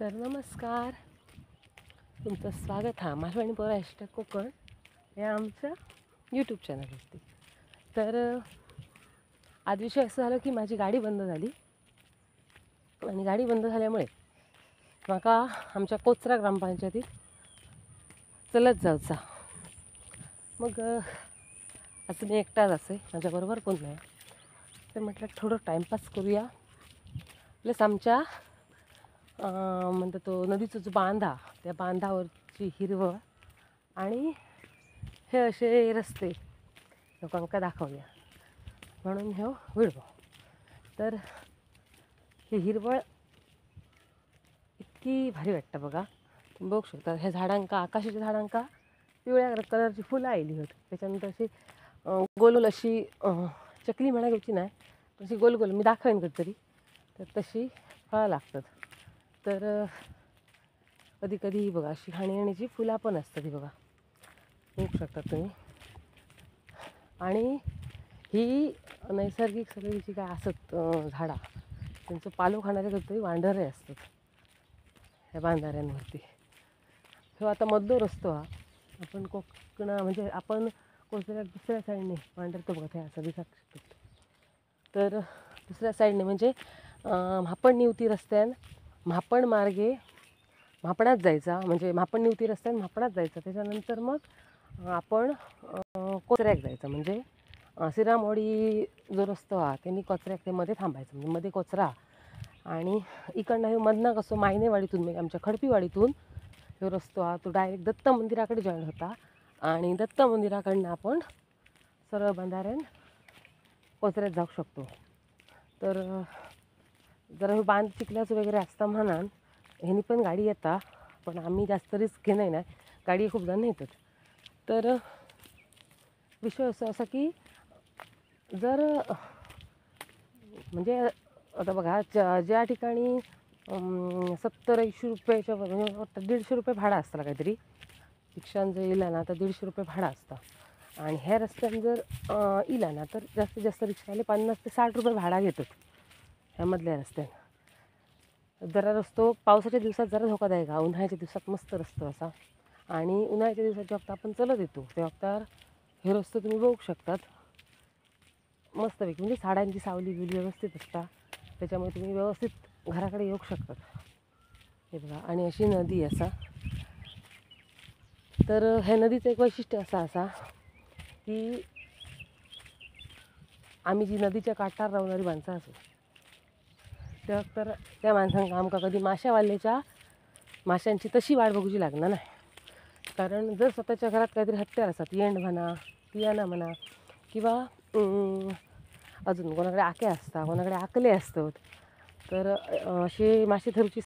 तर नमस्कार, तुमचं स्वागत हा मालवणी पोरा # कोकण या आमच्या यूट्यूब चॅनलवरती. तर आज विषय असं झालं की माझी गाडी बंद झाली आणि गाडी बंद झाल्यामुळे माका आमच्या कोचरा ग्रामपंचायतीत चलत जाऊचा. मग असं मी एकटाच असे, माझ्याबरोबर कोण नाही. तर म्हटलं थोडं टाईमपास करूया. प्लस आमच्या म्हणतो तो नदीचा जो बांधा, त्या बांधावरची हिरवळ आणि हे असे रस्ते लोकांका दाखवूया म्हणून ह्यो व्हिडिओ. तर ही हिरवळ इतकी भारी वाटतं बघा. तुम्ही बघू शकता ह्या झाडांका, आकाशाच्या झाडांका पिवळ्या कलरची फुलं आलेली होती. त्याच्यानंतर अशी गोल अशी चकली म्हणा घ्यायची नाही, तशी गोल गोल मी दाखवेन कधीतरी. तर तशी फळं लागतात. तर कधी कधी बघा अशी हाणीची फुलं पण असतात, ही बघा बघू शकता तुम्ही. आणि ही नैसर्गिक सगळी जी काय असत झाडा, त्यांचं पालो खाणारे कधीतरी वांढरे असतात ह्या बांधाऱ्यांवरती. हो आता मधलो रस्तो हा आपण कोकणा म्हणजे आपण कोकणात दुसऱ्या साईडने वांढरतो बघा, हे असं दिसत शकतो. तर दुसऱ्या साईडने म्हणजे म्हापण निवती रस्त्यान म्हापण मार्गे म्हापणात जायचा, म्हणजे म्हापण निवती रस्त्यान म्हापणात जायचं. त्याच्यानंतर मग आपण कोचऱ्याक जायचं, म्हणजे सिरामवाडी जो रस्तो हा त्यांनी कोचऱ्याक ते मध्ये थांबायचं, म्हणजे मध्ये कोचरा. आणि इकडनं हे मधनं कसं मायनेवाडीतून म्हणजे आमच्या खडपीवाडीतून जो रस्तो हा तो डायरेक्ट दत्त मंदिराकडे जॉईन होता. आणि दत्त मंदिराकडनं आपण सरळ बंधाऱ्यान कोचऱ्यात जाऊ शकतो. तर जरा हे बांध चिखलाचं वगैरे असता म्हणान ह्यानी पण गाडी येता, पण आम्ही जास्त रिस्क घे नाही, गाडी खूप जण येतात. तर विषय असा की जर म्हणजे आता बघा ज्या ठिकाणी 70-80 रुपयाच्या म्हणजे 150 रुपये भाडं असतं काहीतरी रिक्षान जर इला ना तर 150 रुपये भाडं असतं. आणि ह्या रस्त्याने जर इला ना तर जास्तीत जास्त रिक्षावाले 50 ते 60 रुपये भाडा घेतात ह्यामधल्या रस्त्याने. जरा रस्तो पावसाच्या दिवसात जरा धोकादायक आहे, उन्हाळ्याच्या दिवसात मस्त रस्तो असा. आणि उन्हाळ्याच्या दिवसात जेव्हा आपण चलत येतो तेव्हा तर हे रस्तो तुम्ही बघू शकतात मस्तपैकी, म्हणजे झाडांची सावली बिवली व्यवस्थित असता, त्याच्यामुळे तुम्ही व्यवस्थित घराकडे येऊ शकतात. हे बघा, आणि अशी नदी असा. तर ह्या नदीचं एक वैशिष्ट्य असा की आम्ही जी नदीच्या काठावर राहणारी माणसं असो तेव्हा तर त्या माणसांना आमका कधी माशांची तशी वाट बघूची लागणार नाही. कारण जर स्वतःच्या घरात काहीतरी हत्यार असतात, येंड म्हणा, पियाना म्हणा, किंवा अजून कोणाकडे आक्या असतात, कोणाकडे आकले असतात, तर असे मासे धरूची